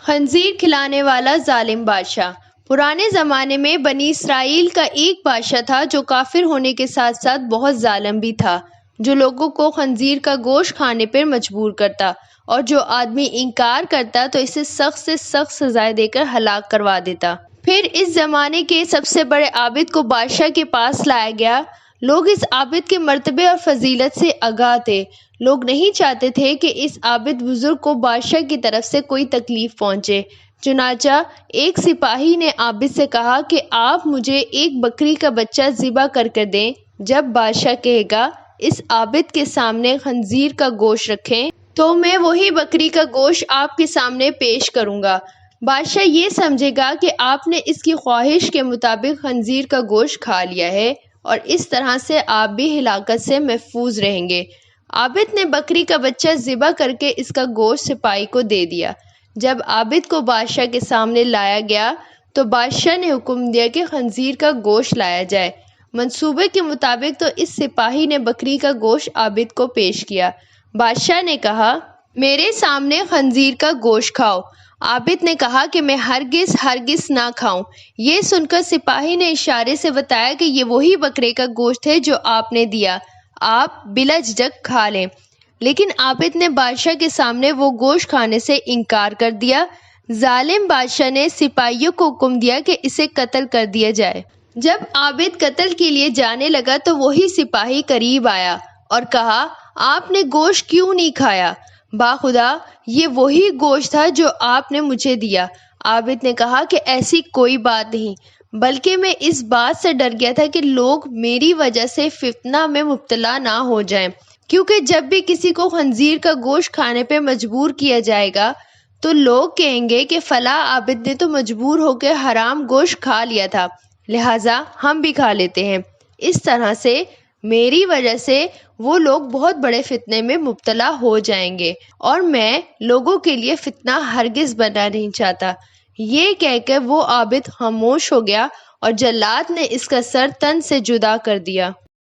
خنزیر کھلانے والا ظالم بادشاہ۔ پرانے زمانے میں بنی اسرائیل کا ایک بادشاہ تھا جو کافر ہونے کے ساتھ ساتھ بہت ظالم بھی تھا، جو لوگوں کو خنزیر کا گوشت کھانے پر مجبور کرتا، اور جو آدمی انکار کرتا تو اسے سخت سے سخت سزائیں دے کر ہلاک کروا دیتا۔ پھر اس زمانے کے سب سے بڑے عابد کو بادشاہ کے پاس لایا گیا۔ لوگ اس عابد کے مرتبے اور فضیلت سے آگاہ تھے۔ لوگ نہیں چاہتے تھے کہ اس عابد بزرگ کو بادشاہ کی طرف سے کوئی تکلیف پہنچے۔ چنانچہ ایک سپاہی نے عابد سے کہا کہ آپ مجھے ایک بکری کا بچہ ذبح کر کے دیں۔ جب بادشاہ کہے گا اس عابد کے سامنے خنزیر کا گوشت رکھیں تو میں وہی بکری کا گوشت آپ کے سامنے پیش کروں گا۔ بادشاہ یہ سمجھے گا کہ آپ نے اس کی خواہش کے مطابق خنزیر کا گوشت کھا لیا ہے، اور اس طرح سے آپ بھی ہلاکت سے محفوظ رہیں گے۔ عابد نے بکری کا بچہ ذبح کر کے اس کا گوشت سپاہی کو دے دیا۔ جب عابد کو بادشاہ کے سامنے لایا گیا تو بادشاہ نے حکم دیا کہ خنزیر کا گوشت لایا جائے۔ منصوبے کے مطابق تو اس سپاہی نے بکری کا گوشت عابد کو پیش کیا۔ بادشاہ نے کہا، میرے سامنے خنزیر کا گوشت کھاؤ۔ عابد نے کہا کہ میں ہرگز نہ کھاؤں۔ یہ سن کر سپاہی نے اشارے سے بتایا کہ یہ وہی بکرے کا گوشت ہے جو آپ نے دیا، آپ بلا جھجک کھا لیں۔ لیکن عابد نے بادشاہ کے سامنے وہ گوشت کھانے سے انکار کر دیا۔ ظالم بادشاہ نے سپاہیوں کو حکم دیا کہ اسے قتل کر دیا جائے۔ جب عابد قتل کے لیے جانے لگا تو وہی سپاہی قریب آیا اور کہا، آپ نے گوشت کیوں نہیں کھایا؟ باخدا یہ وہی گوشت تھا جو آپ نے مجھے دیا۔ عابد نے کہا کہ ایسی کوئی بات نہیں، بلکہ میں اس بات سے ڈر گیا تھا کہ لوگ میری وجہ سے فتنہ میں مبتلا نہ ہو جائیں، کیونکہ جب بھی کسی کو خنزیر کا گوشت کھانے پہ مجبور کیا جائے گا تو لوگ کہیں گے کہ فلاں عابد نے تو مجبور ہو کے حرام گوشت کھا لیا تھا، لہٰذا ہم بھی کھا لیتے ہیں۔ اس طرح سے میری وجہ سے وہ لوگ بہت بڑے فتنے میں مبتلا ہو جائیں گے، اور میں لوگوں کے لیے فتنہ ہرگز بننا نہیں چاہتا۔ یہ کہہ کر وہ عابد خاموش ہو گیا اور جلاد نے اس کا سر تن سے جدا کر دیا۔